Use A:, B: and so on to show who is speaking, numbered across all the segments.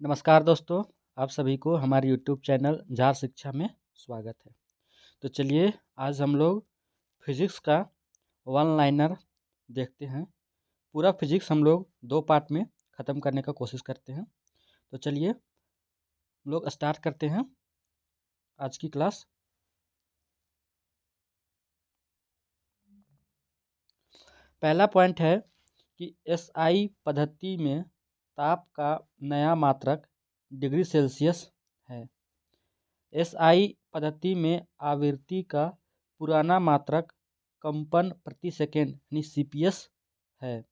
A: नमस्कार दोस्तों, आप सभी को हमारे यूट्यूब चैनल झार शिक्षा में स्वागत है। तो चलिए आज हम लोग फिज़िक्स का वन लाइनर देखते हैं। पूरा फिज़िक्स हम लोग 2 पार्ट में ख़त्म करने का कोशिश करते हैं। तो चलिए हम लोग स्टार्ट करते हैं आज की क्लास। पहला पॉइंट है कि एसआई पद्धति में ताप का नया मात्रक डिग्री सेल्सियस है। एसआई पद्धति में आवृत्ति का पुराना मात्रक कंपन प्रति सेकंड यानी सीपीएस है।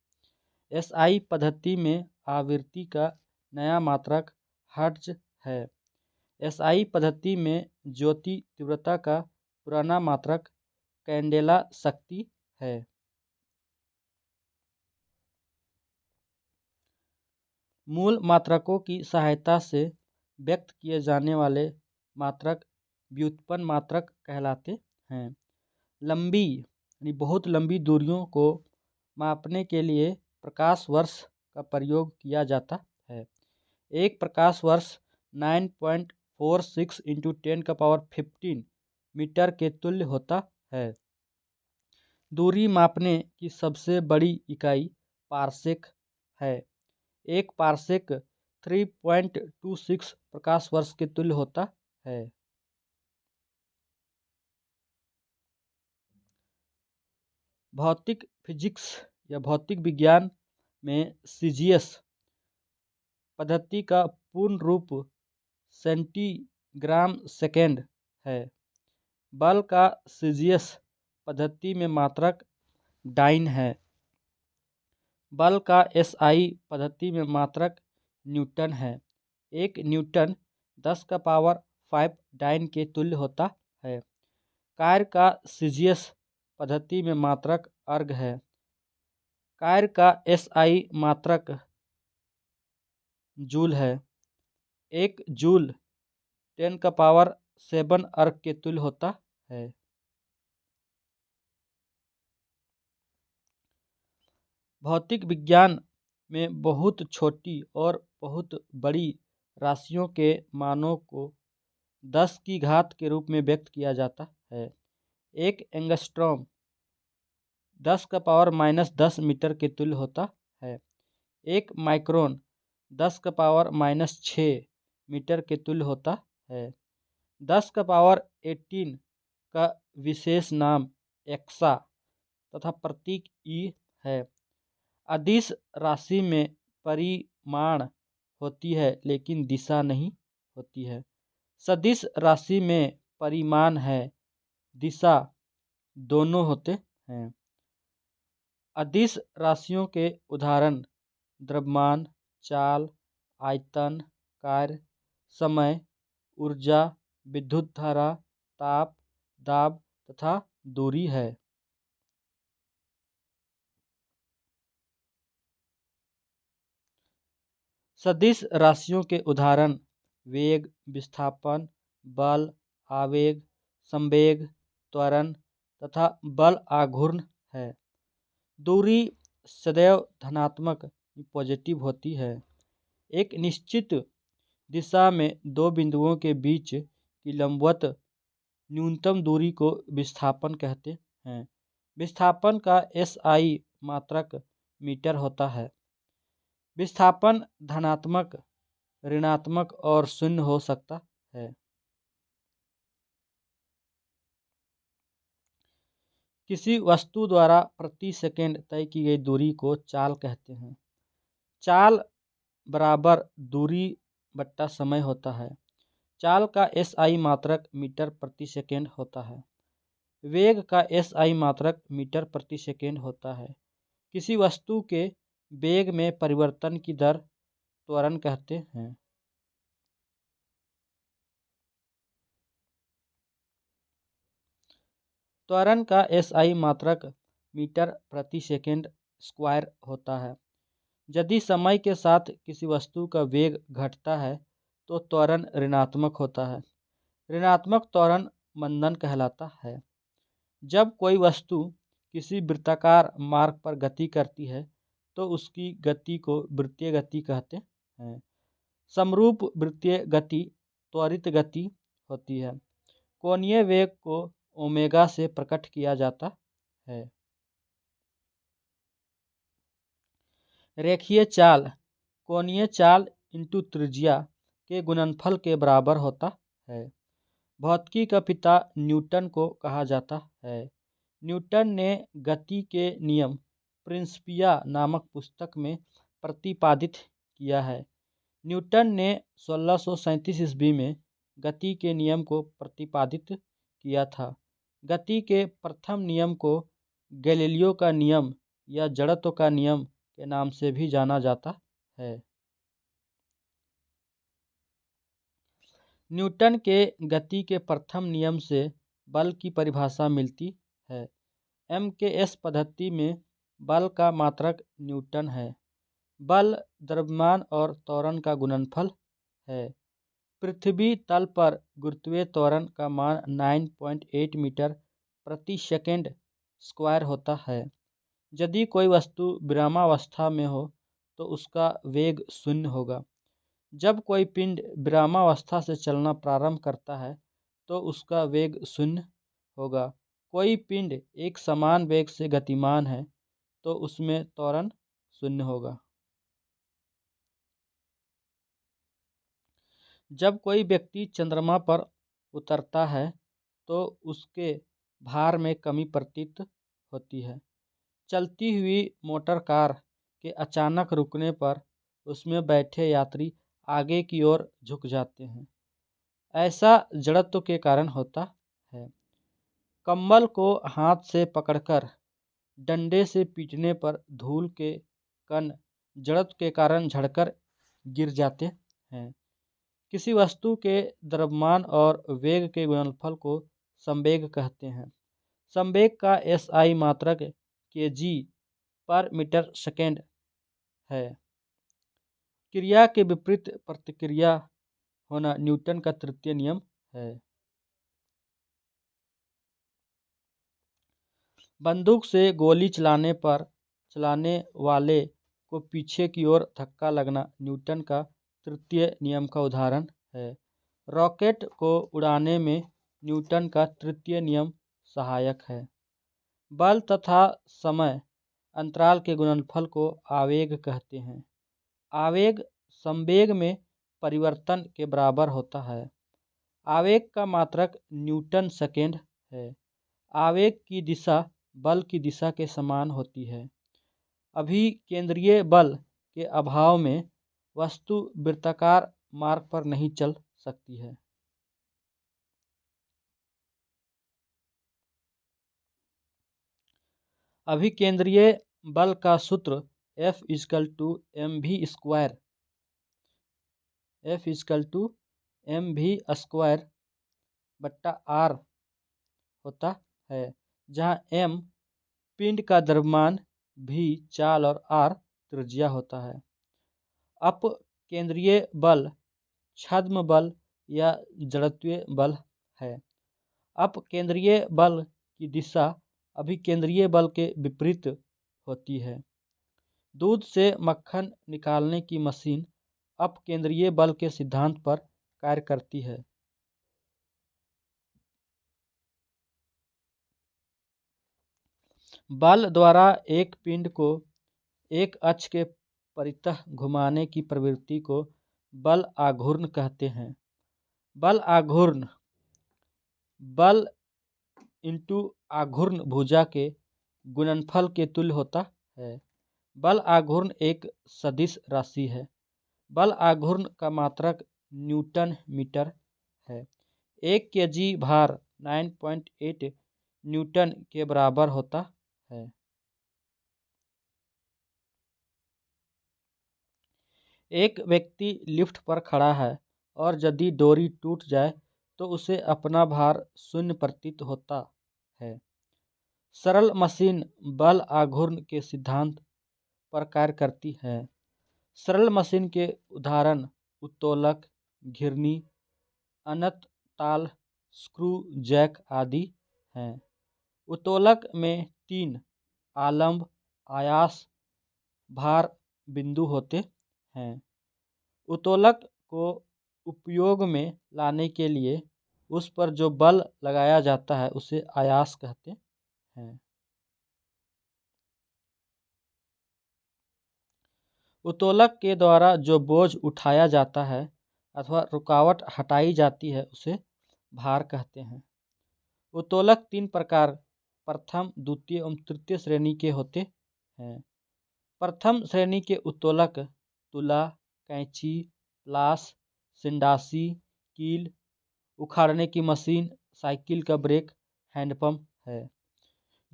A: एसआई पद्धति में आवृत्ति का नया मात्रक हर्ट्ज है। एसआई पद्धति में ज्योति तीव्रता का पुराना मात्रक कैंडेला शक्ति है। मूल मात्रकों की सहायता से व्यक्त किए जाने वाले मात्रक व्युत्पन्न मात्रक कहलाते हैं। लंबी यानी बहुत लंबी दूरियों को मापने के लिए प्रकाश वर्ष का प्रयोग किया जाता है। एक प्रकाश वर्ष 9.46 × 10⁻15 मीटर के तुल्य होता है। दूरी मापने की सबसे बड़ी इकाई पारसेक है। एक पारसेक 3.26 प्रकाश वर्ष के तुल्य होता है। भौतिक फिजिक्स या भौतिक विज्ञान में सीजीएस पद्धति का पूर्ण रूप सेंटीग्राम सेकेंड है। बल का सीजीएस पद्धति में मात्रक डाइन है। बल का एसआई पद्धति में मात्रक न्यूटन है। एक न्यूटन 10⁵ डाइन के तुल्य होता है। कार्य का सीजीएस पद्धति में मात्रक अर्ग है। कार्य का एसआई मात्रक जूल है। एक जूल 10⁷ अर्ग के तुल्य होता है। भौतिक विज्ञान में बहुत छोटी और बहुत बड़ी राशियों के मानों को 10 की घात के रूप में व्यक्त किया जाता है। एक एंगस्ट्रॉम 10⁻−10 मीटर के तुल्य होता है। एक माइक्रोन 10⁻−6 मीटर के तुल्य होता है। 10⁻18 का विशेष नाम एक्सा तथा प्रतीक ई है। अदिश राशि में परिमाण होती है लेकिन दिशा नहीं होती है। सदिश राशि में परिमाण है, दिशा दोनों होते हैं। अदिश राशियों के उदाहरण द्रव्यमान, चाल, आयतन, कार्य, समय, ऊर्जा, विद्युत धारा, ताप, दाब तथा दूरी है। सदिश राशियों के उदाहरण वेग, विस्थापन, बल, आवेग, संवेग, त्वरण तथा बल आघूर्ण है। दूरी सदैव धनात्मक पॉजिटिव होती है। एक निश्चित दिशा में दो बिंदुओं के बीच की लंबवत न्यूनतम दूरी को विस्थापन कहते हैं। विस्थापन का एसआई मात्रक मीटर होता है। विस्थापन धनात्मक, ऋणात्मक और शून्य हो सकता है। किसी वस्तु द्वारा प्रति सेकंड तय की गई दूरी को चाल कहते हैं। चाल बराबर दूरी बट्टा समय होता है। चाल का एसआई मात्रक मीटर प्रति सेकंड होता है। वेग का एसआई मात्रक मीटर प्रति सेकंड होता है। किसी वस्तु के वेग में परिवर्तन की दर त्वरण कहते हैं। त्वरण का एसआई मात्रक मीटर प्रति सेकंड स्क्वायर होता है। यदि समय के साथ किसी वस्तु का वेग घटता है तो त्वरण ऋणात्मक होता है। ऋणात्मक त्वरण मंदन कहलाता है। जब कोई वस्तु किसी वृत्ताकार मार्ग पर गति करती है तो उसकी गति को वृत्तीय गति कहते हैं। समरूप वृत्तीय गति त्वरित गति होती है। कोणीय वेग को ओमेगा से प्रकट किया जाता है। रेखीय चाल कोणीय चाल इंटू त्रिज्या के गुणनफल के बराबर होता है। भौतिकी का पिता न्यूटन को कहा जाता है। न्यूटन ने गति के नियम प्रिंसिपिया नामक पुस्तक में प्रतिपादित किया है। न्यूटन ने 1637 ईस्वी में गति के नियम को प्रतिपादित किया था। गति के प्रथम नियम को गैलीलियो का नियम या जड़त्व का नियम के नाम से भी जाना जाता है। न्यूटन के गति के प्रथम नियम से बल की परिभाषा मिलती है। MKS पद्धति में बल का मात्रक न्यूटन है। बल द्रव्यमान और त्वरण का गुणनफल है। पृथ्वी तल पर गुरुत्वीय त्वरण का मान 9.8 मीटर प्रति सेकंड स्क्वायर होता है। यदि कोई वस्तु विरामावस्था में हो तो उसका वेग 0 होगा। जब कोई पिंड विरामावस्था से चलना प्रारंभ करता है तो उसका वेग 0 होगा। कोई पिंड एक समान वेग से गतिमान है तो उसमें त्वरण 0 होगा। जब कोई व्यक्ति चंद्रमा पर उतरता है तो उसके भार में कमी प्रतीत होती है। चलती हुई मोटर कार के अचानक रुकने पर उसमें बैठे यात्री आगे की ओर झुक जाते हैं। ऐसा जड़त्व के कारण होता है। कंबल को हाथ से पकड़कर डंडे से पीटने पर धूल के कण जड़त्व के कारण झड़कर गिर जाते हैं। किसी वस्तु के द्रव्यमान और वेग के गुणनफल को संवेग कहते हैं। संवेग का SI मात्रक kg/मीटर/सेकंड है। क्रिया के विपरीत प्रतिक्रिया होना न्यूटन का तृतीय नियम है। बंदूक से गोली चलाने वाले को पीछे की ओर धक्का लगना न्यूटन का तृतीय नियम का उदाहरण है। रॉकेट को उड़ाने में न्यूटन का तृतीय नियम सहायक है। बल तथा समय अंतराल के गुणनफल को आवेग कहते हैं। आवेग संवेग में परिवर्तन के बराबर होता है। आवेग का मात्रक न्यूटन सेकेंड है। आवेग की दिशा बल की दिशा के समान होती है। अभिकेंद्रीय बल के अभाव में वस्तु वृत्ताकार मार्ग पर नहीं चल सकती है। अभिकेंद्रीय बल का सूत्र F = mv²r होता है, जहाँ m पिंड का द्रव्यमान, v चाल और r त्रिज्या होता है। अपकेंद्रीय बल छद्म बल या जड़त्वीय बल है। अपकेंद्रीय बल की दिशा अभिकेंद्रीय बल के विपरीत होती है। दूध से मक्खन निकालने की मशीन अपकेंद्रीय बल के सिद्धांत पर कार्य करती है। बल द्वारा एक पिंड को एक अक्ष के परितः घुमाने की प्रवृत्ति को बल आघूर्ण कहते हैं। बल आघूर्ण बल इंटू आघूर्ण भुजा के गुणनफल के तुल्य होता है। बल आघूर्ण एक सदिश राशि है। बल आघूर्ण का मात्रक न्यूटन मीटर है। 1 kg भार 9.8 न्यूटन के बराबर होता है। एक व्यक्ति लिफ्ट पर खड़ा है और यदि डोरी टूट जाए तो उसे अपना भार 0 प्रतीत होता है। सरल मशीन बल आघूर्ण के सिद्धांत पर कार्य करती है। सरल मशीन के उदाहरण उत्तोलक, घिरनी, अनंत ताल, स्क्रू, जैक आदि हैं। उत्तोलक में 3 आलंब आयास भार बिंदु होते हैं। उत्तोलक को उपयोग में लाने के लिए उस पर जो बल लगाया जाता है उसे आयास कहते हैं। उत्तोलक के द्वारा जो बोझ उठाया जाता है अथवा रुकावट हटाई जाती है उसे भार कहते हैं। उत्तोलक 3 प्रकार प्रथम, द्वितीय एवं तृतीय श्रेणी के होते हैं। प्रथम श्रेणी के उत्तोलक तुला, कैंची, प्लास, सिंडासी, कील, उखाड़ने की मशीन, साइकिल का ब्रेक, हैंडपंप है।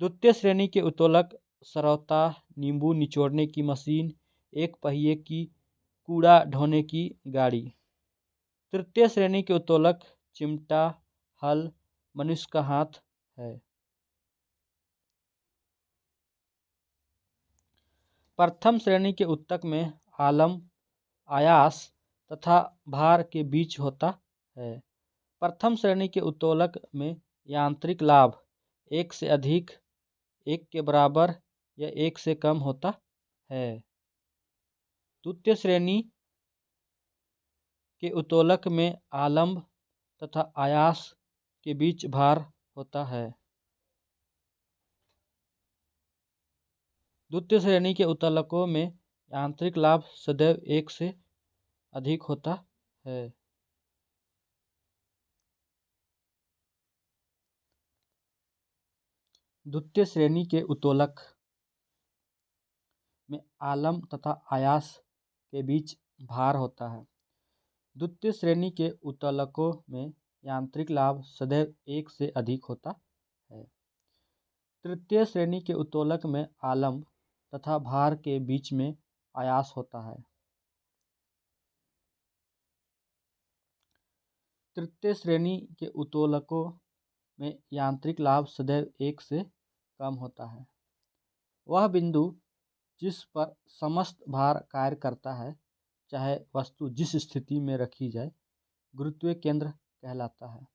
A: द्वितीय श्रेणी के उत्तोलक सरौता, नींबू निचोड़ने की मशीन, एक पहिए की कूड़ा ढोने की गाड़ी। तृतीय श्रेणी के उत्तोलक चिमटा, हल, मनुष्य का हाथ है। प्रथम श्रेणी के उत्तक में आलम, आयास तथा भार के बीच होता है। प्रथम श्रेणी के उत्तोलक में यांत्रिक लाभ 1 से अधिक, 1 के बराबर या 1 से कम होता है। द्वितीय श्रेणी के उत्तोलक में आलम्ब तथा आयास के बीच भार होता है। द्वितीय श्रेणी के उत्तोलकों में यांत्रिक लाभ सदैव 1 से अधिक होता है। द्वितीय श्रेणी के उत्तोलक में आलम तथा आयास के बीच भार होता है। द्वितीय श्रेणी के उत्तोलकों में यांत्रिक लाभ सदैव 1 से अधिक होता है। तृतीय श्रेणी के उत्तोलक में आलम तथा भार के बीच में आयास होता है। तृतीय श्रेणी के उत्तोलकों में यांत्रिक लाभ सदैव 1 से कम होता है। वह बिंदु जिस पर समस्त भार कार्य करता है, चाहे वस्तु जिस स्थिति में रखी जाए, गुरुत्वीय केंद्र कहलाता है।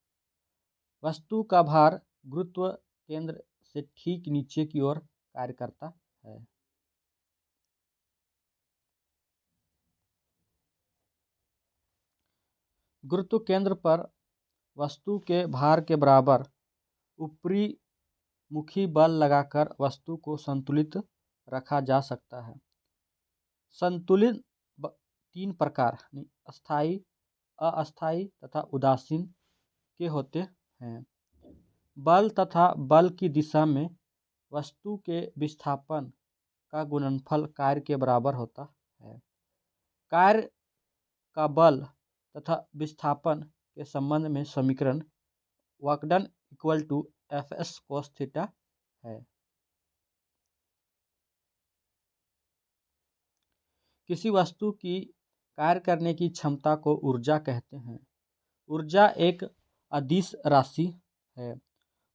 A: वस्तु का भार गुरुत्व केंद्र से ठीक नीचे की ओर कार्य करता है। गुरुत्व केंद्र पर वस्तु के भार के बराबर ऊपरी मुखी बल लगाकर वस्तु को संतुलित रखा जा सकता है। संतुलित 3 प्रकार स्थायी, अस्थायी तथा उदासीन के होते हैं। बल तथा बल की दिशा में वस्तु के विस्थापन का गुणनफल कार्य के बराबर होता है। कार्य का बल तथा विस्थापन के संबंध में समीकरण work done equal to Fs cos theta है। किसी वस्तु की कार्य करने की क्षमता को ऊर्जा कहते हैं। ऊर्जा एक अदिश राशि है।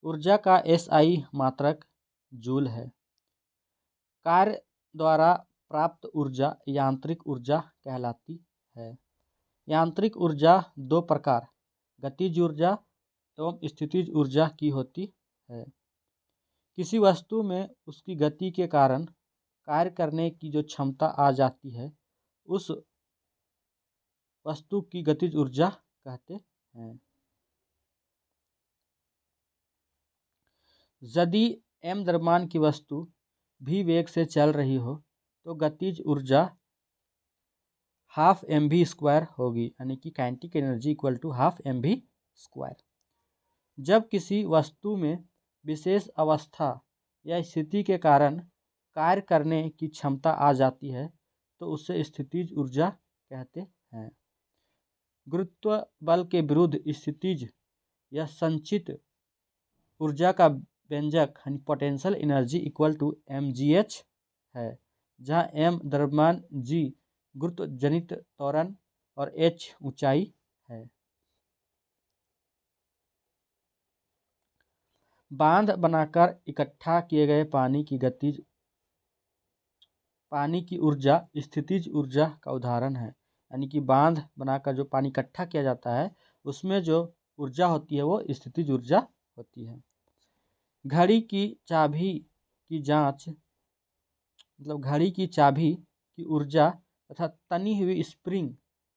A: ऊर्जा का SI मात्रक जूल है। कार्य द्वारा प्राप्त ऊर्जा यांत्रिक ऊर्जा कहलाती है। यांत्रिक ऊर्जा 2 प्रकार गतिज ऊर्जा एवं स्थितिज ऊर्जा की होती है। किसी वस्तु में उसकी गति के कारण कार्य करने की जो क्षमता आ जाती है उस वस्तु की गतिज ऊर्जा कहते हैं। यदि m द्रव्यमान की वस्तु v वेग से चल रही हो तो गतिज ऊर्जा हाफ mv² होगी, यानी कि kinetic energy equal to half mv²। जब किसी वस्तु में विशेष अवस्था या स्थिति के कारण कार्य करने की क्षमता आ जाती है तो उसे स्थितिज ऊर्जा कहते हैं। गुरुत्व बल के विरुद्ध स्थितिज या संचित ऊर्जा का व्यंजक potential energy equal to mgh है, जहाँ m द्रव्यमान, g गुरुत्व जनित त्वरण और h ऊंचाई है। बांध बनाकर इकट्ठा किए गए पानी की ऊर्जा स्थितिज ऊर्जा का उदाहरण है। यानी कि बांध बनाकर जो पानी इकट्ठा किया जाता है उसमें जो ऊर्जा होती है वो स्थितिज ऊर्जा होती है। घड़ी की चाबी की जांच घड़ी की चाबी की ऊर्जा तथा तनी हुई स्प्रिंग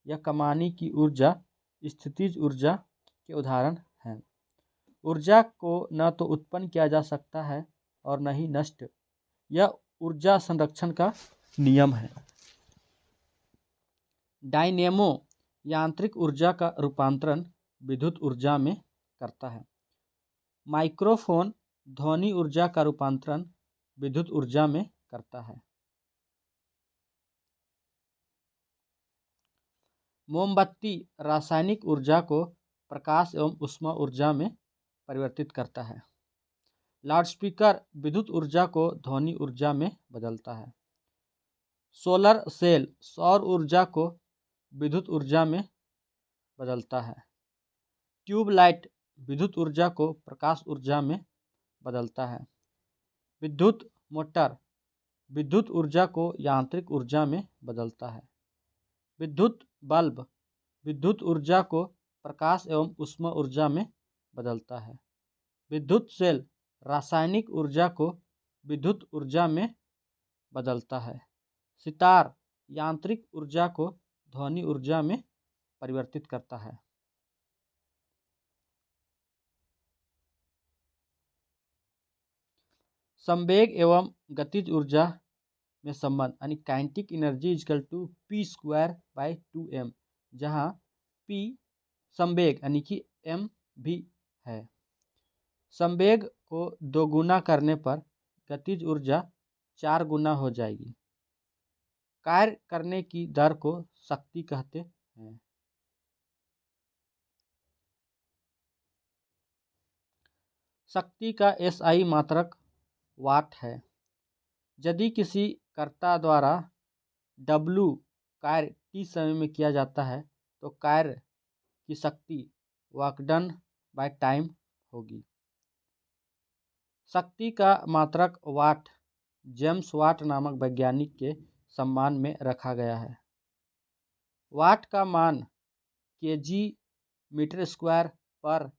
A: या कमानी की ऊर्जा स्थितिज ऊर्जा के उदाहरण हैं। ऊर्जा को न तो उत्पन्न किया जा सकता है और न ही नष्ट। यह ऊर्जा संरक्षण का नियम है। डायनेमो यांत्रिक ऊर्जा का रूपांतरण विद्युत ऊर्जा में करता है। माइक्रोफोन ध्वनि ऊर्जा का रूपांतरण विद्युत ऊर्जा में करता है। मोमबत्ती रासायनिक ऊर्जा को प्रकाश एवं ऊष्मा ऊर्जा में परिवर्तित करता है। लाउडस्पीकर विद्युत ऊर्जा को ध्वनि ऊर्जा में बदलता है। सोलर सेल सौर ऊर्जा को विद्युत ऊर्जा में बदलता है। ट्यूबलाइट विद्युत ऊर्जा को प्रकाश ऊर्जा में बदलता है। विद्युत मोटर विद्युत ऊर्जा को यांत्रिक ऊर्जा में बदलता है। विद्युत बल्ब विद्युत ऊर्जा को प्रकाश एवं ऊष्मा ऊर्जा में बदलता है। विद्युत सेल रासायनिक ऊर्जा को विद्युत ऊर्जा में बदलता है। सितार यांत्रिक ऊर्जा को ध्वनि ऊर्जा में परिवर्तित करता है। संवेग एवं गतिज ऊर्जा में संबंध यानी kinetic energy equal to p²/2m, जहाँ p संवेग यानी कि m भी है। संवेग को 2 गुना करने पर गतिज ऊर्जा 4 गुना हो जाएगी। कार्य करने की दर को शक्ति कहते हैं। शक्ति का SI मात्रक वाट है। यदि किसी कर्ता द्वारा W कार्य t समय में किया जाता है तो कार्य की शक्ति वर्क डन बाय टाइम होगी। शक्ति का मात्रक वाट जेम्स वाट नामक वैज्ञानिक के सम्मान में रखा गया है। वाट का मान kg मीटर स्क्वायर पर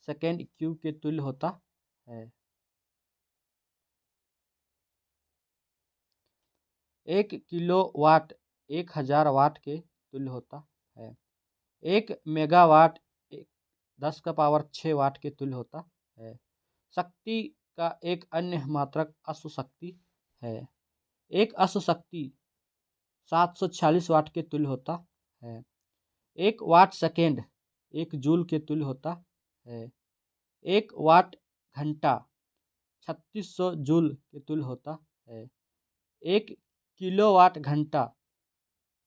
A: सेकेंड क्यूब के तुल्य होता है। 1 किलोवाट 1000 वाट के तुल्य होता है। 1 मेगावाट 10⁻6 वाट के तुल्य होता है। शक्ति का एक अन्य मात्रक अश्व शक्ति है। एक अश्व शक्ति 746 वाट के तुल्य होता है। 1 वाट सेकेंड 1 जूल के तुल्य होता है। 1 वाट घंटा 3600 जूल के तुल्य होता है। 1 किलोवाट घंटा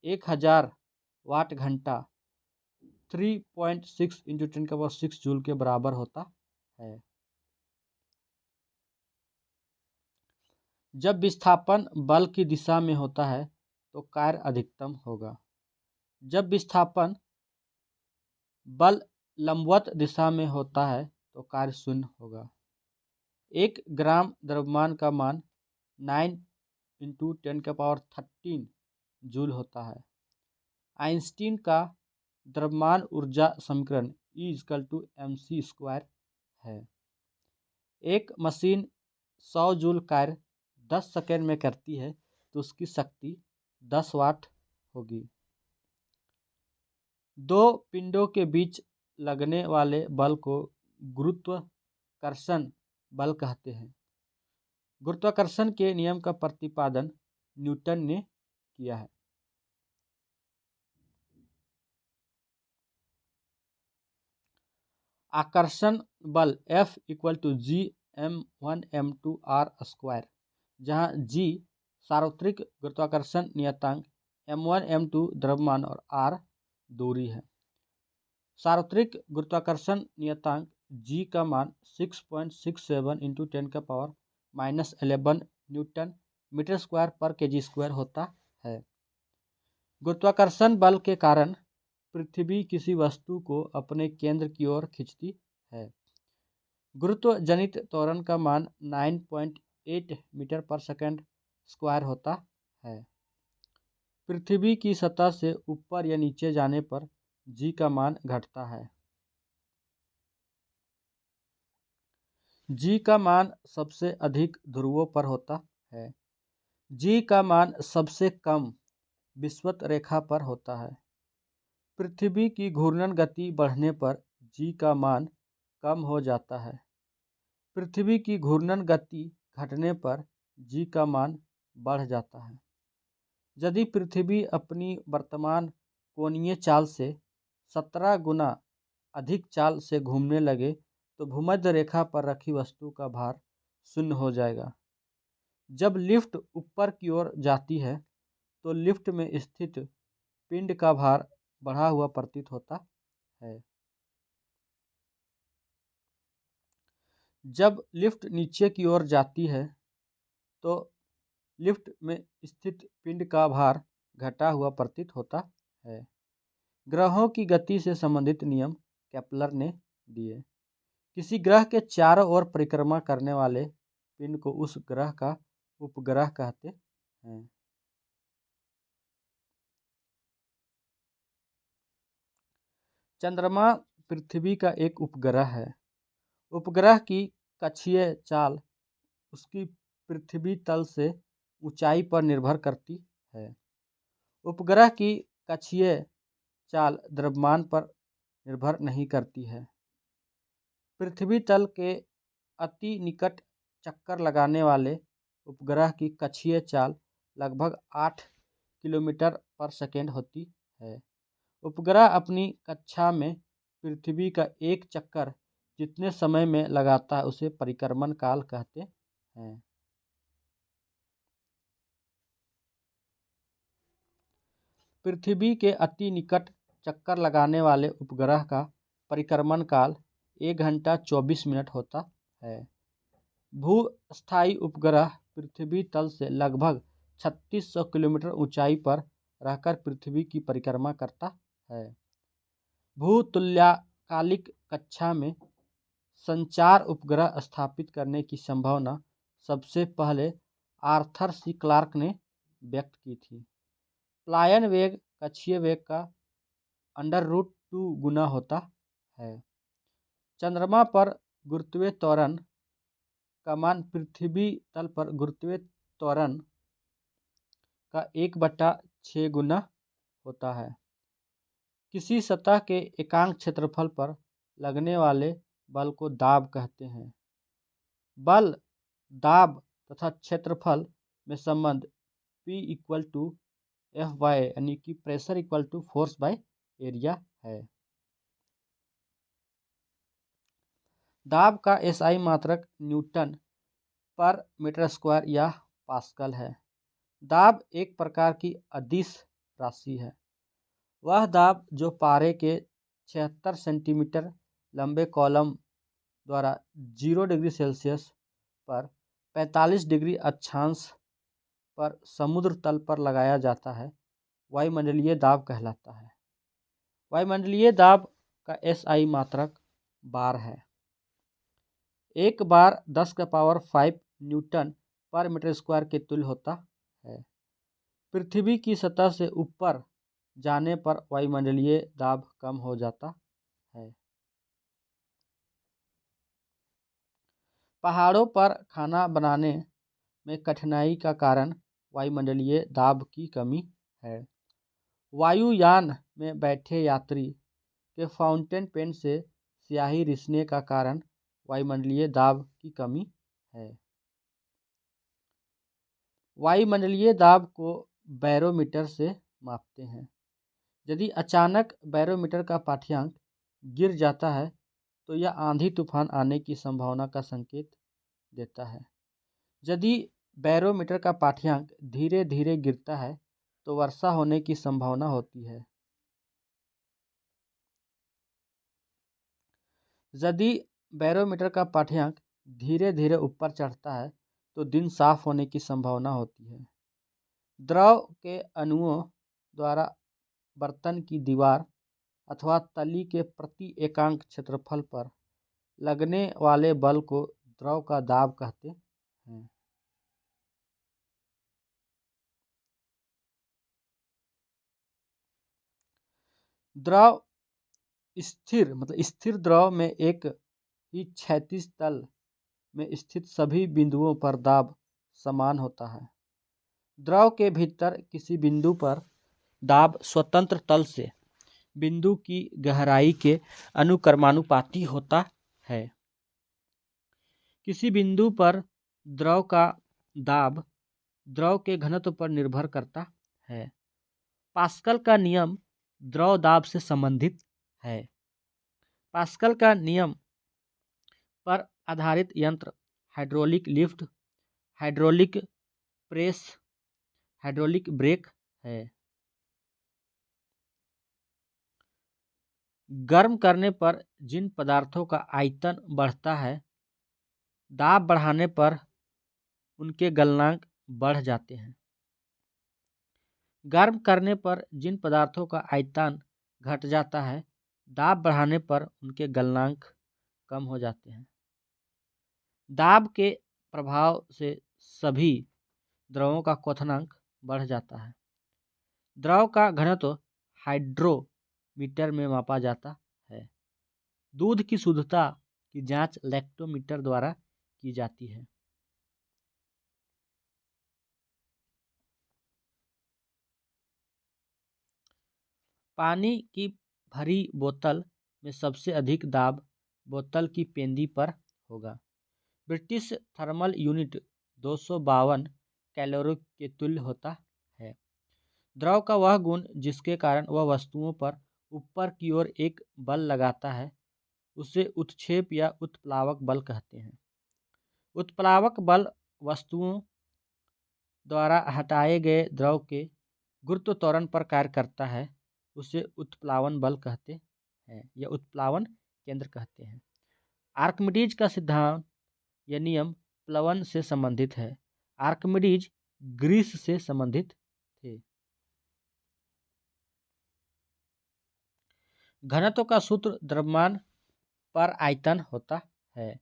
A: 1000 वाट घंटा 3.6 × 10⁻6 जूल के बराबर होता है। जब विस्थापन बल की दिशा में होता है तो कार्य अधिकतम होगा। जब विस्थापन बल लंबवत दिशा में होता है तो कार्य शून्य होगा। 1 ग्राम द्रव्यमान का मान 9 × 10⁻13 जूल होता है। आइंस्टीन का द्रव्यमान ऊर्जा समीकरण E = mc² है। एक मशीन 100 जूल कार्य 10 सेकेंड में करती है तो उसकी शक्ति 10 वाट होगी। 2 पिंडों के बीच लगने वाले बल को गुरुत्वाकर्षण बल कहते हैं। गुरुत्वाकर्षण के नियम का प्रतिपादन न्यूटन ने किया है। आकर्षण बल F = G m1m2r², जहाँ G सार्वत्रिक गुरुत्वाकर्षण नियतांक, m1 m2 द्रव्यमान और r दूरी है। सार्वत्रिक गुरुत्वाकर्षण नियतांक G का मान 6.67 × 10⁻11 न्यूटन मीटर स्क्वायर पर kg² होता है। गुरुत्वाकर्षण बल के कारण पृथ्वी किसी वस्तु को अपने केंद्र की ओर खींचती है। गुरुत्व जनित त्वरण का मान 9.8 मीटर पर सेकंड स्क्वायर होता है। पृथ्वी की सतह से ऊपर या नीचे जाने पर G का मान घटता है। G का मान सबसे अधिक ध्रुवों पर होता है। G का मान सबसे कम विषुवत रेखा पर होता है। पृथ्वी की घूर्णन गति बढ़ने पर जी का मान कम हो जाता है। पृथ्वी की घूर्णन गति घटने पर जी का मान बढ़ जाता है। यदि पृथ्वी अपनी वर्तमान कोणीय चाल से 17 गुना अधिक चाल से घूमने लगे तो भूमध्य रेखा पर रखी वस्तु का भार शून्य हो जाएगा। जब लिफ्ट ऊपर की ओर जाती है तो लिफ्ट में स्थित पिंड का भार बढ़ा हुआ प्रतीत होता है। जब लिफ्ट नीचे की ओर जाती है तो लिफ्ट में स्थित पिंड का भार घटा हुआ प्रतीत होता है। ग्रहों की गति से संबंधित नियम केपलर ने दिए। किसी ग्रह के चारों ओर परिक्रमा करने वाले पिंड को उस ग्रह का उपग्रह कहते हैं। चंद्रमा पृथ्वी का एक उपग्रह है। उपग्रह की कक्षीय चाल उसकी पृथ्वी तल से ऊंचाई पर निर्भर करती है। उपग्रह की कक्षीय चाल द्रव्यमान पर निर्भर नहीं करती है। पृथ्वी तल के अति निकट चक्कर लगाने वाले उपग्रह की कक्षीय चाल लगभग 8 किलोमीटर पर सेकेंड होती है। उपग्रह अपनी कक्षा में पृथ्वी का एक चक्कर जितने समय में लगाता है उसे परिक्रमण काल कहते हैं। पृथ्वी के अति निकट चक्कर लगाने वाले उपग्रह का परिक्रमण काल 1 घंटा 24 मिनट होता है। भूस्थायी उपग्रह पृथ्वी तल से लगभग 3600 किलोमीटर ऊंचाई पर रहकर पृथ्वी की परिक्रमा करता है। भूतुल्यकालिक कक्षा में संचार उपग्रह स्थापित करने की संभावना सबसे पहले आर्थर सी क्लार्क ने व्यक्त की थी। प्लायन वेग कक्षीय वेग का √2 गुना होता है। चंद्रमा पर गुरुत्वीय त्वरण का मान पृथ्वी तल पर गुरुत्वीय त्वरण का 1/6 गुना होता है। किसी सतह के एकांक क्षेत्रफल पर लगने वाले बल को दाब कहते हैं। बल, दाब तथा क्षेत्रफल में संबंध P = F/, यानी कि प्रेशर = फोर्स बाय एरिया है। दाब का SI मात्रक न्यूटन पर मीटर स्क्वायर या पास्कल है। दाब एक प्रकार की अदिश राशि है। वह दाब जो पारे के 76 सेंटीमीटर लंबे कॉलम द्वारा 0 डिग्री सेल्सियस पर 45 डिग्री अक्षांश पर समुद्र तल पर लगाया जाता है, वायुमंडलीय दाब कहलाता है। वायुमंडलीय दाब का SI मात्रक बार है। एक बार 10⁵ न्यूटन पर मीटर स्क्वायर के तुल्य होता है। पृथ्वी की सतह से ऊपर जाने पर वायुमंडलीय दाब कम हो जाता है। पहाड़ों पर खाना बनाने में कठिनाई का कारण वायुमंडलीय दाब की कमी है। वायुयान में बैठे यात्री के फाउंटेन पेन से स्याही रिसने का कारण वायुमंडलीय दाब की कमी है। वायुमंडलीय दाब को बैरोमीटर से मापते हैं। यदि अचानक बैरोमीटर का पाठ्यांक गिर जाता है तो यह आंधी तूफान आने की संभावना का संकेत देता है। यदि बैरोमीटर का पाठ्यांक धीरे धीरे गिरता है तो वर्षा होने की संभावना होती है। यदि बैरोमीटर का पाठ्यांक धीरे धीरे ऊपर चढ़ता है तो दिन साफ होने की संभावना होती है। द्रव के अणुओं द्वारा बर्तन की दीवार अथवा तली के प्रति एकांक क्षेत्रफल पर लगने वाले बल को द्रव का दाब कहते हैं। द्रव स्थिर द्रव में एक ही क्षैतिज तल में स्थित सभी बिंदुओं पर दाब समान होता है। द्रव के भीतर किसी बिंदु पर दाब स्वतंत्र तल से बिंदु की गहराई के अनुक्रमानुपाती होता है। किसी बिंदु पर द्रव का दाब द्रव के घनत्व पर निर्भर करता है। पास्कल का नियम द्रव दाब से संबंधित है। पास्कल का नियम पर आधारित यंत्र hydraulic lift, hydraulic press, hydraulic brake है। गर्म करने पर जिन पदार्थों का आयतन बढ़ता है, दाब बढ़ाने पर उनके गलनांक बढ़ जाते हैं। गर्म करने पर जिन पदार्थों का आयतन घट जाता है, दाब बढ़ाने पर उनके गलनांक कम हो जाते हैं। दाब के प्रभाव से सभी द्रवों का क्वथनांक बढ़ जाता है। द्रव का घनत्व हाइड्रोमीटर में मापा जाता है। दूध की शुद्धता की जांच लैक्टोमीटर द्वारा की जाती है। पानी की भरी बोतल में सबसे अधिक दाब बोतल की पेंदी पर होगा। ब्रिटिश थर्मल यूनिट 252 कैलोरी के तुल्य होता है। द्रव का वह गुण जिसके कारण वह वस्तुओं पर ऊपर की ओर एक बल लगाता है, उसे उत्क्षेप या उत्प्लावक बल कहते हैं। उत्प्लावक बल वस्तुओं द्वारा हटाए गए द्रव के गुरुत्व त्वरण पर कार्य करता है, उसे उत्प्लावन बल कहते हैं या उत्प्लावन केंद्र कहते हैं। आर्किमिडीज का सिद्धांत या नियम प्लवन से संबंधित है। आर्किमिडीज ग्रीस से संबंधित थे। घनत्व का सूत्र द्रव्यमान पर आयतन होता है।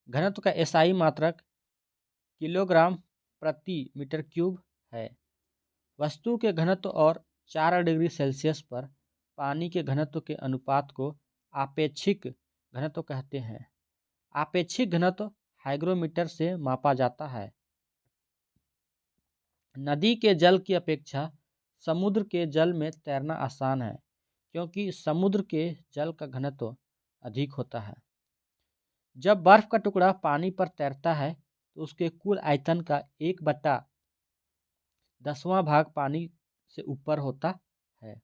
A: घनत्व का एसआई मात्रक किलोग्राम प्रति मीटर क्यूब है। वस्तु के घनत्व और 4 डिग्री सेल्सियस पर पानी के घनत्व के अनुपात को आपेक्षिक घनत्व कहते हैं। आपेक्षिक घनत्व हाइग्रोमीटर से मापा जाता है। नदी के जल की अपेक्षा समुद्र के जल में तैरना आसान है, क्योंकि समुद्र के जल का घनत्व अधिक होता है। जब बर्फ का टुकड़ा पानी पर तैरता है तो उसके कुल आयतन का 1/10वां भाग पानी से ऊपर होता है।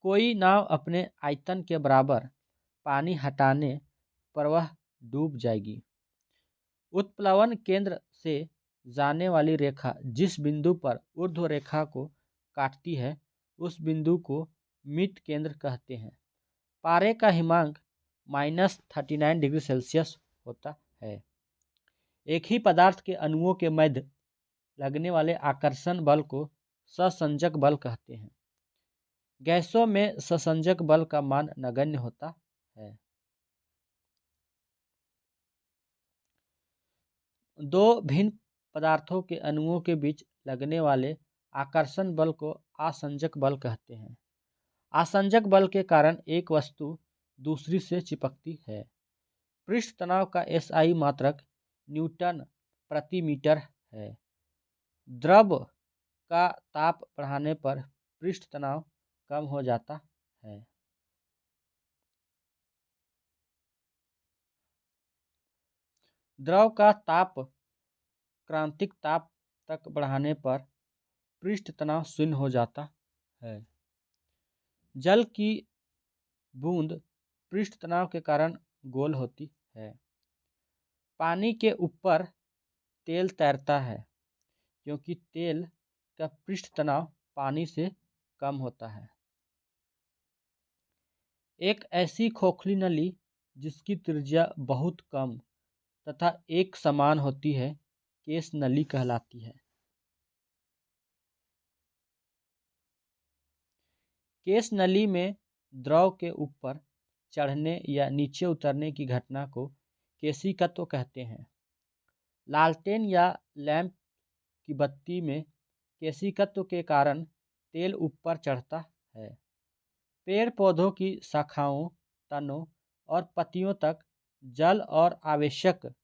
A: कोई नाव अपने आयतन के बराबर पानी हटाने पर वह डूब जाएगी। उत्प्लवन केंद्र से जाने वाली रेखा जिस बिंदु पर ऊर्ध्व रेखा को काटती है, उस बिंदु को मिड केंद्र कहते हैं। पारे का हिमांक -39 डिग्री सेल्सियस होता है। एक ही पदार्थ के अणुओं के मध्य लगने वाले आकर्षण बल को सहसंजक बल कहते हैं। गैसों में सहसंजक बल का मान नगण्य होता है। दो भिन्न पदार्थों के अणुओं के बीच लगने वाले आकर्षण बल को आसंजक बल कहते हैं। आसंजक बल के कारण एक वस्तु दूसरी से चिपकती है। पृष्ठ तनाव का एसआई मात्रक न्यूटन प्रति मीटर है। द्रव का ताप बढ़ाने पर पृष्ठ तनाव कम हो जाता है। द्रव का ताप क्रांतिक ताप तक बढ़ाने पर पृष्ठ तनाव शून्य हो जाता है। जल की बूंद पृष्ठ तनाव के कारण गोल होती है। पानी के ऊपर तेल तैरता है, क्योंकि तेल का पृष्ठ तनाव पानी से कम होता है। एक ऐसी खोखली नली जिसकी त्रिज्या बहुत कम तथा एक समान होती है, केस नली कहलाती है। केस नली में द्रव के ऊपर चढ़ने या नीचे उतरने की घटना को केशिकत्व कहते हैं। लालटेन या लैंप की बत्ती में केशिकत्व के कारण तेल ऊपर चढ़ता है। पेड़ पौधों की शाखाओं, तनों और पत्तियों तक जल और आवश्यक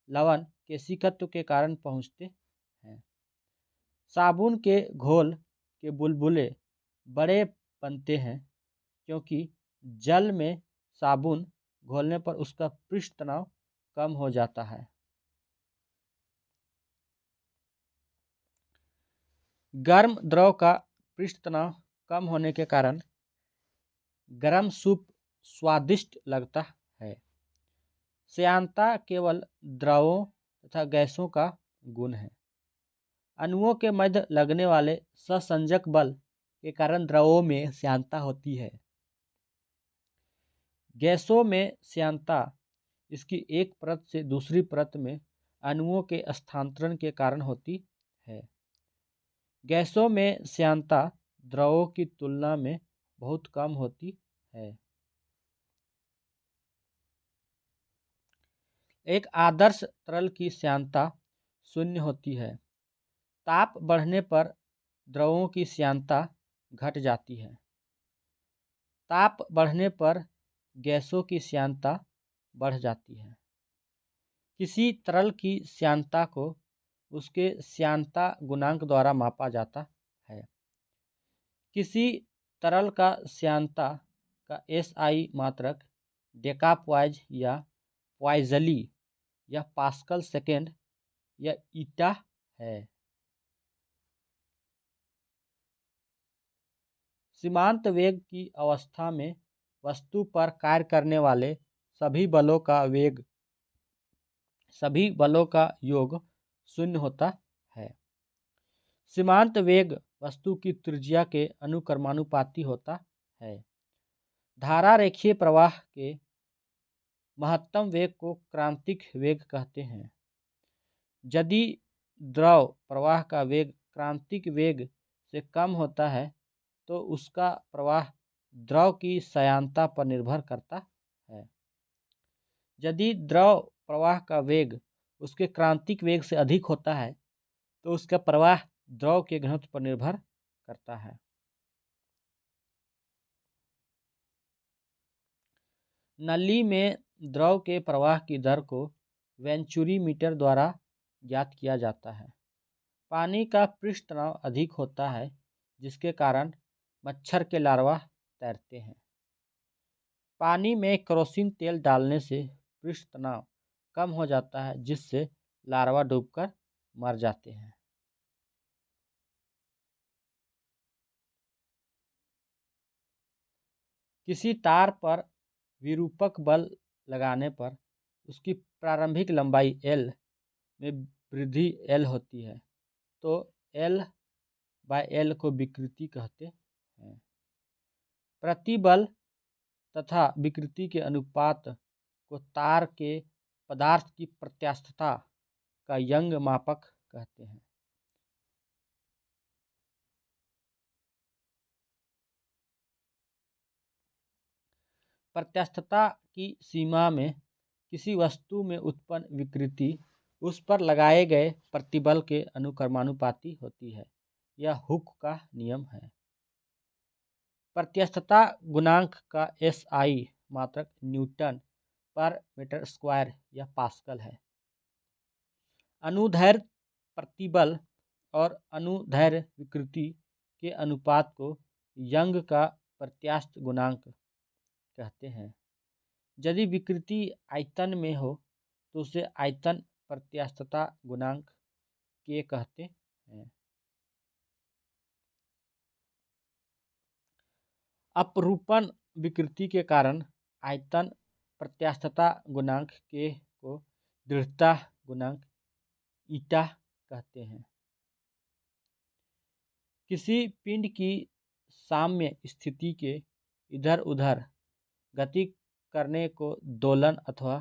A: लवण केशिकत्व के कारण पहुँचते हैं। साबुन के घोल के बुलबुले बड़े बनते हैं क्योंकि जल में साबुन घोलने पर उसका पृष्ठ तनाव कम हो जाता है। गर्म द्रव का पृष्ठ तनाव कम होने के कारण गर्म सूप स्वादिष्ट लगता है। श्यानता केवल द्रवों तथा गैसों का गुण है। अणुओं के मध्य लगने वाले सहसंयोजक बल के कारण द्रवों में श्यानता होती है। गैसों में श्यानता इसकी एक परत से दूसरी परत में अणुओं के स्थानांतरण के कारण होती है। गैसों में श्यानता द्रवों की तुलना में बहुत कम होती है। एक आदर्श तरल की श्यानता शून्य होती है। ताप बढ़ने पर द्रवों की श्यानता घट जाती है। ताप बढ़ने पर गैसों की श्यानता बढ़ जाती है। किसी तरल की श्यानता को उसके श्यानता गुणांक द्वारा मापा जाता है। किसी तरल का श्यानता का एसआई मात्रक डेकापॉइज या पॉइज़ली या पास्कल सेकेंड या ईटा है। सीमांत वेग की अवस्था में वस्तु पर कार्य करने वाले सभी बलों का योग शून्य होता है। सीमांत वेग वस्तु की त्रिज्या के अनुक्रमानुपाती होता है। धारा रेखीय प्रवाह के महत्तम वेग को क्रांतिक वेग कहते हैं। यदि द्रव प्रवाह का वेग क्रांतिक वेग से कम होता है तो उसका प्रवाह द्रव की श्यानता पर निर्भर करता है। यदि द्रव प्रवाह का वेग उसके क्रांतिक वेग से अधिक होता है तो उसका प्रवाह द्रव के घनत्व पर निर्भर करता है। नली में द्रव के प्रवाह की दर को वेंचुरी मीटर द्वारा ज्ञात किया जाता है। पानी का पृष्ठ तनाव अधिक होता है जिसके कारण मच्छर के लार्वा तैरते हैं। पानी में केरोसिन तेल डालने से पृष्ठ तनाव कम हो जाता है जिससे लार्वा डूबकर मर जाते हैं। किसी तार पर विरूपक बल लगाने पर उसकी प्रारंभिक लंबाई L में वृद्धि L होती है तो L/L को विकृति कहते हैं। प्रतिबल तथा विकृति के अनुपात को तार के पदार्थ की प्रत्यास्थता का यंग मापक कहते हैं। प्रत्यास्थता की सीमा में किसी वस्तु में उत्पन्न विकृति उस पर लगाए गए प्रतिबल के अनुक्रमानुपाती होती है। यह हुक का नियम है। प्रत्यास्थता गुणांक का एसआई मात्रक न्यूटन पर मीटर स्क्वायर या पास्कल है। अनुदैर्ध्य प्रतिबल और अनुदैर्ध्य विकृति के अनुपात को यंग का प्रत्यास्थ गुणांक कहते हैं। यदि विकृति आयतन में हो तो उसे आयतन प्रत्यास्थता गुणांक के कहते हैं। अपरूपण विकृति के कारण आयतन प्रत्यास्थता गुणांक के को दृढ़ता गुणांक ईटा कहते हैं। किसी पिंड की साम्य स्थिति के इधर उधर गति करने को दोलन अथवा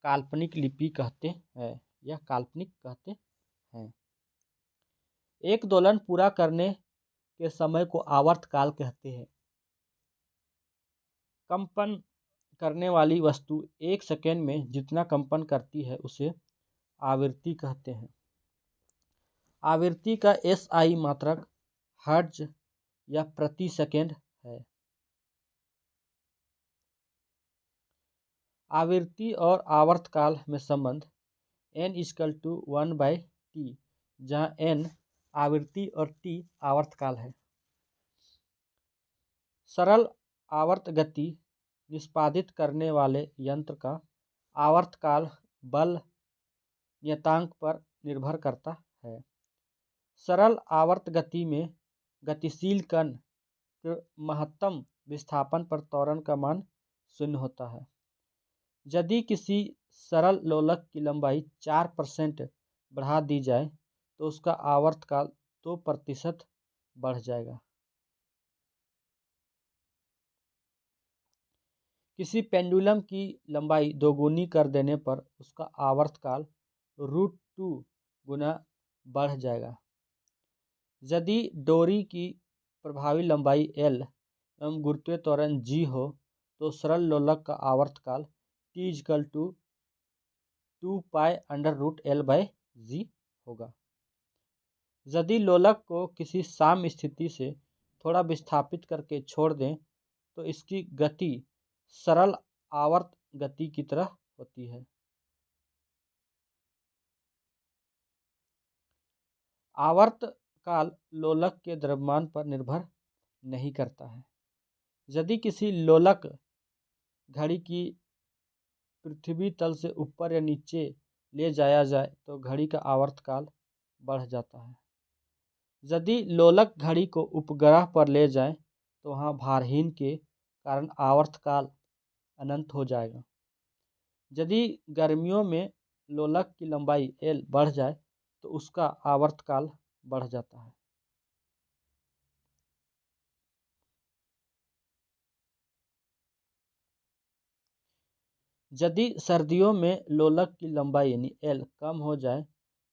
A: काल्पनिक लिपि कहते हैं या काल्पनिक कहते हैं। एक दोलन पूरा करने के समय को आवर्तकाल कहते हैं। कंपन करने वाली वस्तु एक सेकेंड में जितना कंपन करती है उसे आवृत्ति कहते हैं। आवृत्ति का एसआई मात्रक हर्ट्ज या प्रति सेकेंड है। आवृत्ति और आवर्तकाल में संबंध n=1/t, जहाँ n आवृत्ति और t आवर्तकाल है। सरल आवर्त गति निष्पादित करने वाले यंत्र का आवर्तकाल बल नियतांक पर निर्भर करता है। सरल आवर्त गति में गतिशील कण के महत्तम विस्थापन पर त्वरण का मान 0 होता है। यदि किसी सरल लोलक की लंबाई 4% बढ़ा दी जाए तो उसका आवर्तकाल 2% बढ़ जाएगा। किसी पेंडुलम की लंबाई दोगुनी कर देने पर उसका आवर्तकाल √2 गुना बढ़ जाएगा। यदि डोरी की प्रभावी लंबाई L एवं गुरुत्वीय त्वरण G हो तो सरल लोलक का आवर्तकाल T = 2π√L/g होगा। यदि लोलक को किसी साम्य स्थिति से थोड़ा विस्थापित करके छोड़ दें तो इसकी गति सरल आवर्त गति की तरह होती है। आवर्तकाल लोलक के द्रव्यमान पर निर्भर नहीं करता है। यदि किसी लोलक घड़ी की पृथ्वी तल से ऊपर या नीचे ले जाया जाए तो घड़ी का आवर्तकाल बढ़ जाता है। यदि लोलक घड़ी को उपग्रह पर ले जाएं तो वहाँ भारहीन के कारण आवर्तकाल अनंत हो जाएगा। यदि गर्मियों में लोलक की लंबाई L बढ़ जाए तो उसका आवर्तकाल बढ़ जाता है। यदि सर्दियों में लोलक की लंबाई यानी L कम हो जाए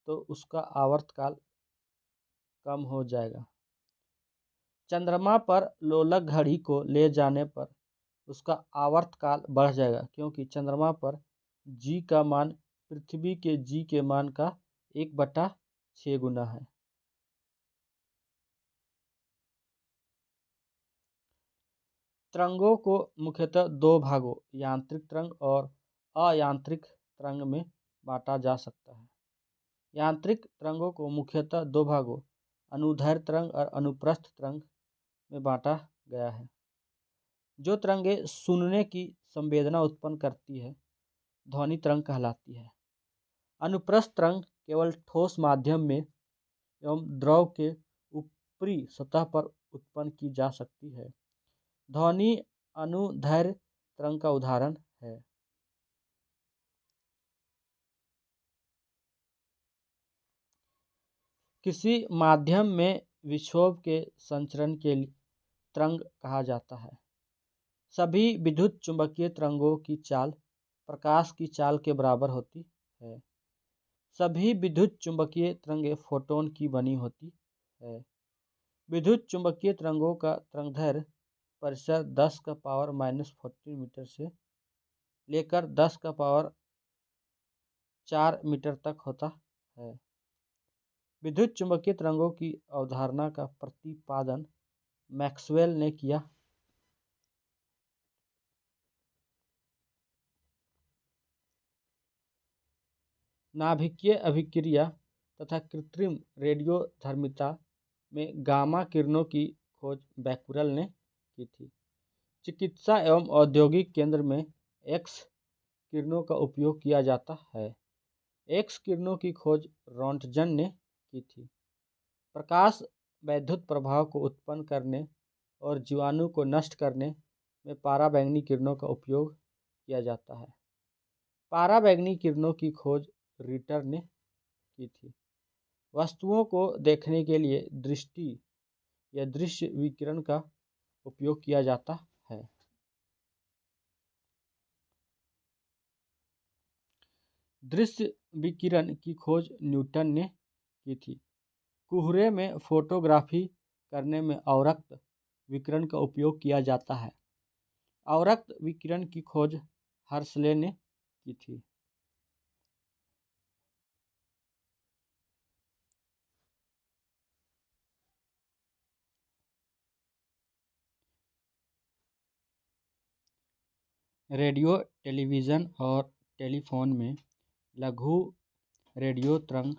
A: तो उसका आवर्तकाल कम हो जाएगा। चंद्रमा पर लोलक घड़ी को ले जाने पर उसका आवर्तकाल बढ़ जाएगा क्योंकि चंद्रमा पर G का मान पृथ्वी के G के मान का 1/6 गुना है। तरंगों को मुख्यतः दो भागों यांत्रिक तरंग और अयांत्रिक तरंग में बांटा जा सकता है। यांत्रिक तरंगों को मुख्यतः दो भागों अनुदैर्ध्य तरंग और अनुप्रस्थ तरंग में बांटा गया है। जो तरंगें सुनने की संवेदना उत्पन्न करती है ध्वनि तरंग कहलाती है। अनुप्रस्थ तरंग केवल ठोस माध्यम में एवं द्रव के ऊपरी सतह पर उत्पन्न की जा सकती है। ध्वनि अनुदैर्ध्य तरंग का उदाहरण है। किसी माध्यम में विक्षोभ के संचरण के लिए तरंग कहा जाता है। सभी विद्युत चुंबकीय तरंगों की चाल प्रकाश की चाल के बराबर होती है। सभी विद्युत चुंबकीय तरंगें फोटोन की बनी होती है। विद्युत चुंबकीय तरंगों का तरंगदैर्ध्य परिसर 10⁻⁻14 मीटर से लेकर 10⁻⁴ मीटर तक होता है। विद्युत चुंबकीय तरंगों की अवधारणा का प्रतिपादन मैक्सवेल ने किया। नाभिकीय अभिक्रिया तथा कृत्रिम रेडियोधर्मिता में गामा किरणों की खोज बैकुरल ने की थी। चिकित्सा एवं औद्योगिक केंद्र में एक्स किरणों का उपयोग किया जाता है। एक्स किरणों की खोज रोंटगन ने की थी। प्रकाश वैद्युत प्रभाव को उत्पन्न करने और जीवाणु को नष्ट करने में पाराबैंगनी किरणों का उपयोग किया जाता है। पाराबैंगनी किरणों की खोज रिटर ने की थी। वस्तुओं को देखने के लिए दृष्टि या दृश्य विकिरण का उपयोग किया जाता है। दृश्य विकिरण की खोज न्यूटन ने की थी। कुहरे में फोटोग्राफी करने में अवरक्त विकिरण का उपयोग किया जाता है। अवरक्त विकिरण की खोज हर्शले ने की थी। रेडियो, टेलीविज़न और टेलीफोन में लघु रेडियो तरंग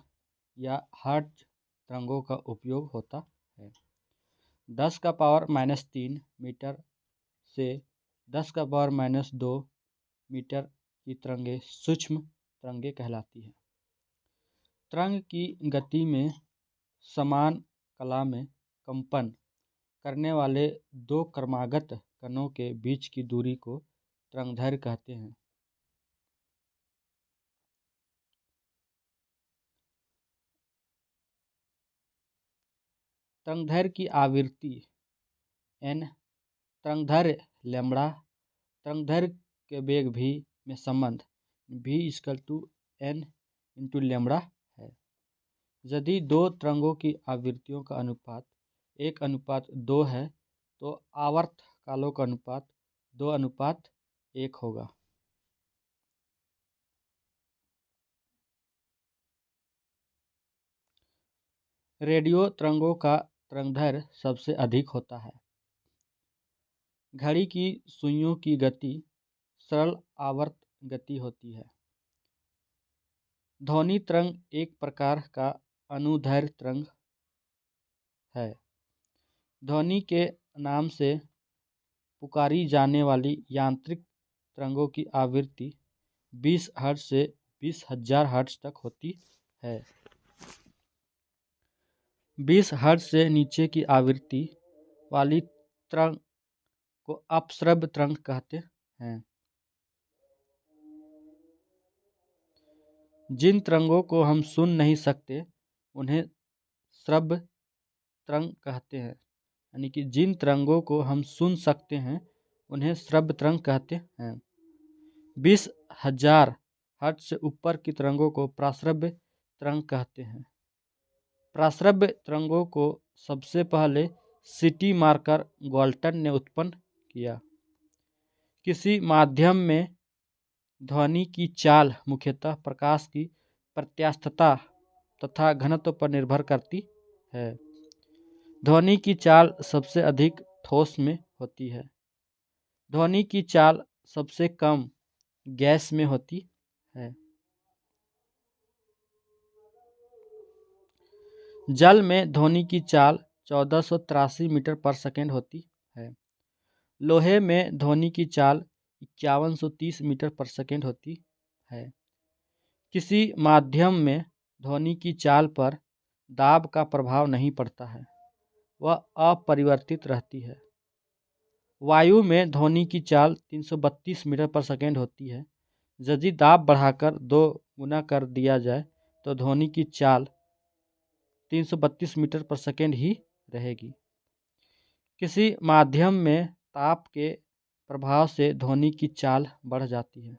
A: या हर्ट्ज तरंगों का उपयोग होता है। 10⁻³ मीटर से 10⁻² मीटर की तरंगें सूक्ष्म तरंगें कहलाती हैं। तरंग की गति में समान कला में कंपन करने वाले दो क्रमागत कणों के बीच की दूरी को तरंगदैर्घ्य कहते हैं। तरंगदैर्घ्य की आवृत्ति n, तरंगदैर्घ्य लैम्ब्डा, तरंगदैर्घ्य के वेग v में संबंध v n लैम्ब्डा है। यदि दो तरंगों की आवृत्तियों का अनुपात 1:2 है तो आवर्त कालों का अनुपात 2:1 होगा। रेडियो तरंगों का तरंगदैर्घ्य सबसे अधिक होता है। घड़ी की सुइयों की गति सरल आवर्त गति होती है। ध्वनि तरंग एक प्रकार का अनुदैर्घ्य तरंग है। ध्वनि के नाम से पुकारी जाने वाली यांत्रिक तरंगों की आवृत्ति 20 हर्ट्ज से 20,000 हर्ट्ज तक होती है। 20 हर्ट्ज से नीचे की आवृत्ति वाली तरंग को अपश्रव्य तरंग कहते हैं। जिन तरंगों को हम सुन नहीं सकते उन्हें श्रव्य तरंग कहते हैं। यानी कि जिन तरंगों को हम सुन सकते हैं उन्हें श्रव्य तरंग कहते हैं। 20,000 हर्ट्ज से ऊपर की तरंगों को प्राश्रव्य तरंग कहते हैं। प्राश्रव्य तरंगों को सबसे पहले सिटी मार्कर गाल्टन ने उत्पन्न किया। किसी माध्यम में ध्वनि की चाल मुख्यतः प्रकाश की प्रत्यास्थता तथा घनत्व पर निर्भर करती है। ध्वनि की चाल सबसे अधिक ठोस में होती है। ध्वनि की चाल सबसे कम गैस में होती है। जल में ध्वनि की चाल 1483 मीटर पर सेकेंड होती है। लोहे में ध्वनि की चाल 5130 मीटर पर सेकेंड होती है। किसी माध्यम में ध्वनि की चाल पर दाब का प्रभाव नहीं पड़ता है, वह अपरिवर्तित रहती है। वायु में ध्वनि की चाल 332 मीटर पर सेकेंड होती है। यदि दाब बढ़ाकर 2 गुना कर दिया जाए तो ध्वनि की चाल 332 मीटर पर सेकेंड ही रहेगी। किसी माध्यम में ताप के प्रभाव से ध्वनि की चाल बढ़ जाती है।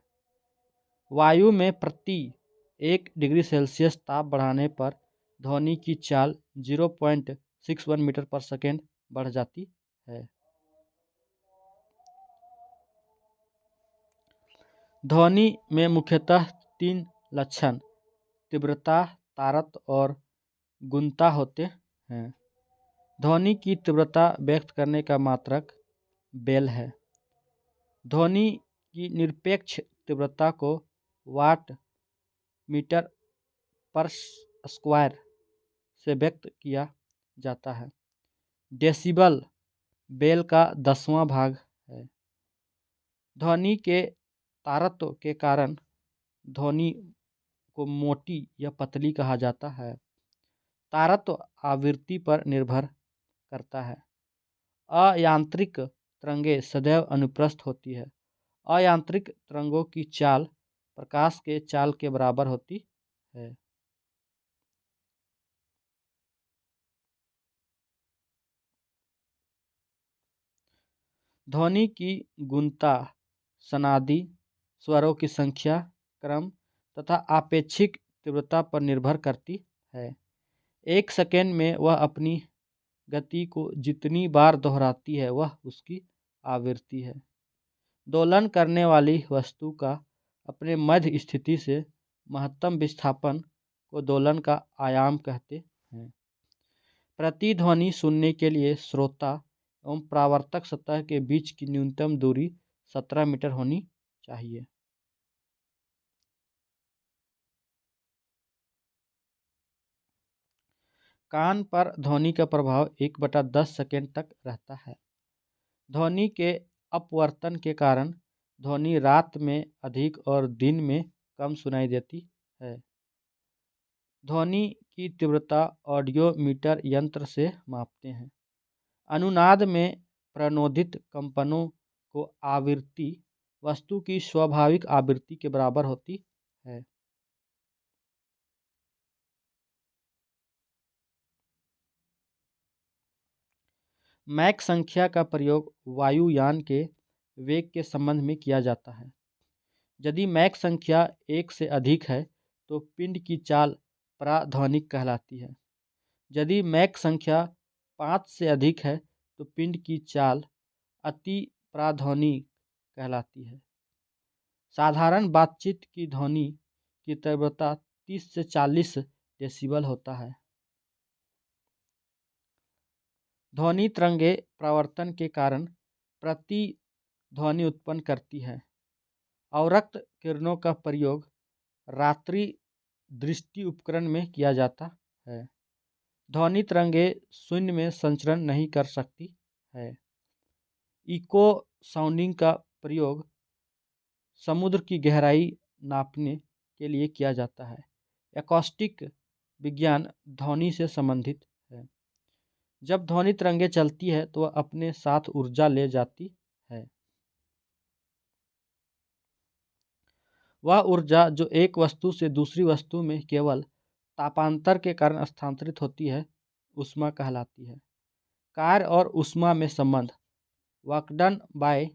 A: वायु में प्रति 1 डिग्री सेल्सियस ताप बढ़ाने पर ध्वनि की चाल 0.61 मीटर पर सेकेंड बढ़ जाती है। ध्वनि में मुख्यतः 3 लक्षण तीव्रता, तारतम्य और गुणता होते हैं। ध्वनि की तीव्रता व्यक्त करने का मात्रक बेल है। ध्वनि की निरपेक्ष तीव्रता को वाट मीटर पर स्क्वायर से व्यक्त किया जाता है। डेसिबल बेल का 10वां भाग है। ध्वनि के तारतम्य के कारण ध्वनि को मोटी या पतली कहा जाता है। तारतम्य आवृत्ति पर निर्भर करता है। अयांत्रिक तरंगें सदैव अनुप्रस्थ होती है। अयांत्रिक तरंगों की चाल प्रकाश के चाल के बराबर होती है। ध्वनि की गुणता सनादि स्वरों की संख्या, क्रम तथा आपेक्षिक तीव्रता पर निर्भर करती है। 1 सेकेंड में वह अपनी गति को जितनी बार दोहराती है वह उसकी आवृत्ति है। दोलन करने वाली वस्तु का अपने मध्य स्थिति से महत्तम विस्थापन को दोलन का आयाम कहते हैं। प्रतिध्वनि सुनने के लिए श्रोता एवं परावर्तक सतह के बीच की न्यूनतम दूरी 17 मीटर होनी चाहिए। कान पर ध्वनि का प्रभाव 1/10 सेकेंड तक रहता है। ध्वनि के अपवर्तन के कारण ध्वनि रात में अधिक और दिन में कम सुनाई देती है। ध्वनि की तीव्रता ऑडियो मीटर यंत्र से मापते हैं। अनुनाद में प्रणोदित कंपनों को आवृत्ति वस्तु की स्वाभाविक आवृत्ति के बराबर होती है। मैक संख्या का प्रयोग वायुयान के वेग के संबंध में किया जाता है। यदि मैक संख्या 1 से अधिक है तो पिंड की चाल प्राध्वनिक कहलाती है। यदि मैक संख्या 5 से अधिक है तो पिंड की चाल अति प्राध्वनिक कहलाती है। साधारण बातचीत की ध्वनि की तीव्रता 30 से 40 डेसिबल होता है। ध्वनि तरंगे परावर्तन के कारण प्रतिध्वनि उत्पन्न करती है। अवरक्त किरणों का प्रयोग रात्रि दृष्टि उपकरण में किया जाता है। ध्वनि तरंगे शून्य में संचरण नहीं कर सकती है। इको साउंडिंग का प्रयोग समुद्र की गहराई नापने के लिए किया जाता है। एकॉस्टिक विज्ञान ध्वनि से संबंधित है। जब ध्वनि तरंगे चलती है तो वह अपने साथ ऊर्जा ले जाती है। वह ऊर्जा जो एक वस्तु से दूसरी वस्तु में केवल तापांतर के कारण स्थानांतरित होती है, ऊष्मा कहलाती है। कार्य और ऊष्मा में संबंध work done by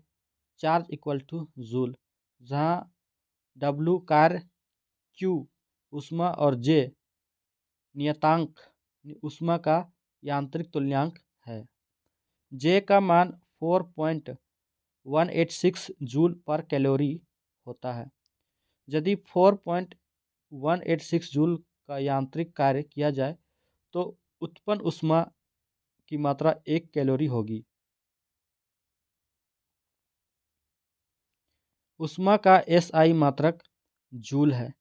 A: charge equal two joule, जहाँ W कार्य, Q ऊष्मा और J नियतांक ऊष्मा का यांत्रिक तुल्यांक है। J का मान 4.186 जूल पर कैलोरी होता है। यदि 4.186 जूल का यांत्रिक कार्य किया जाए तो उत्पन्न ऊष्मा की मात्रा 1 कैलोरी होगी। ऊष्मा का SI मात्रक जूल है।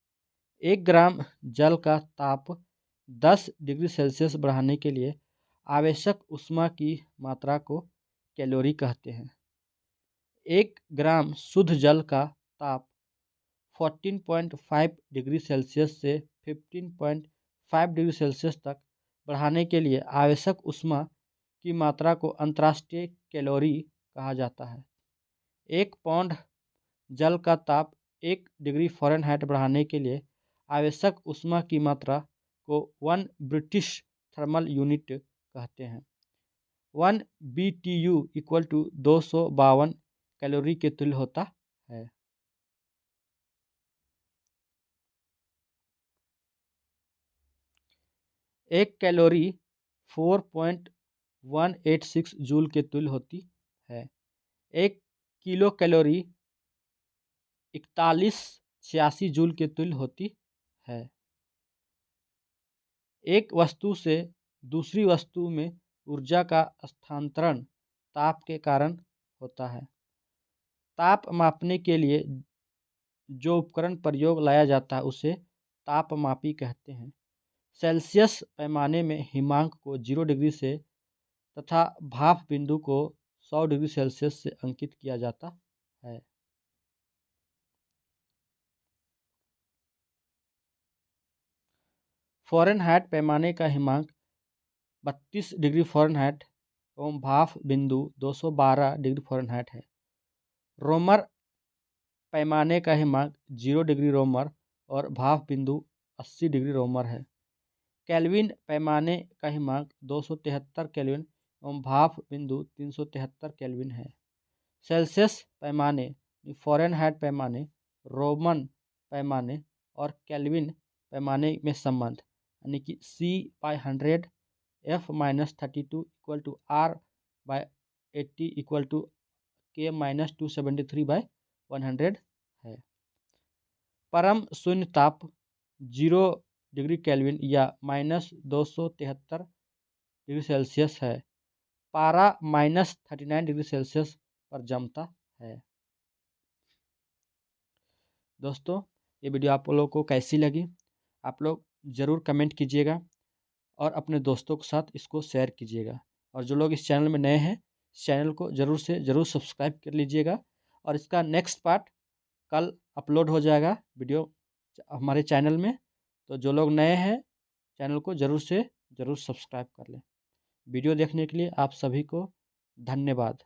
A: 1 ग्राम जल का ताप 10 डिग्री सेल्सियस बढ़ाने के लिए आवश्यक ऊष्मा की मात्रा को कैलोरी कहते हैं। 1 ग्राम शुद्ध जल का ताप 14.5 डिग्री सेल्सियस से 15.5 डिग्री सेल्सियस तक बढ़ाने के लिए आवश्यक ऊष्मा की मात्रा को अंतर्राष्ट्रीय कैलोरी कहा जाता है। 1 पाउंड जल का ताप 1 डिग्री फ़ारेनहाइट बढ़ाने के लिए आवश्यक ऊष्मा की मात्रा को 1 ब्रिटिश थर्मल यूनिट कहते हैं। 1 BTU इक्वल टू 252 कैलोरी के तुल्य होता है। एक कैलोरी 4.186 जूल के तुल्य होती है। 1 किलो कैलोरी 4186 जूल के तुल्य होती है। एक वस्तु से दूसरी वस्तु में ऊर्जा का स्थानांतरण ताप के कारण होता है। ताप मापने के लिए जो उपकरण प्रयोग लाया जाता है उसे तापमापी कहते हैं। सेल्सियस पैमाने में हिमांक को 0 डिग्री से तथा भाप बिंदु को 100 डिग्री सेल्सियस से अंकित किया जाता है। फ़ारेनहाइट पैमाने का हिमांक 32 डिग्री फ़ारेनहाइट एवं भाप बिंदु 212 डिग्री फ़ारेनहाइट है। रोमर पैमाने का हिमांक 0 डिग्री रोमर और भाप बिंदु 80 डिग्री रोमर है। केल्विन पैमाने का हिमांक 273 केल्विन एवं भाप बिंदु 373 केल्विन है। सेल्सियस पैमाने, फ़ारेनहाइट पैमाने, रोमन पैमाने और केल्विन पैमाने में संबंध यानी कि C/100 F-32 equal to R/80 equal to K-273/100 है। परम शून्य ताप 0 डिग्री केल्विन या -273 डिग्री सेल्सियस है। पारा -39 डिग्री सेल्सियस पर जमता है। दोस्तों, ये वीडियो आप लोगों को कैसी लगी? आप लोग ज़रूर कमेंट कीजिएगा और अपने दोस्तों के साथ इसको शेयर कीजिएगा। और जो लोग इस चैनल में नए हैं, चैनल को ज़रूर से ज़रूर सब्सक्राइब कर लीजिएगा। और इसका नेक्स्ट पार्ट कल अपलोड हो जाएगा वीडियो हमारे चैनल में। तो जो लोग नए हैं चैनल को ज़रूर से ज़रूर सब्सक्राइब कर लें। वीडियो देखने के लिए आप सभी को धन्यवाद।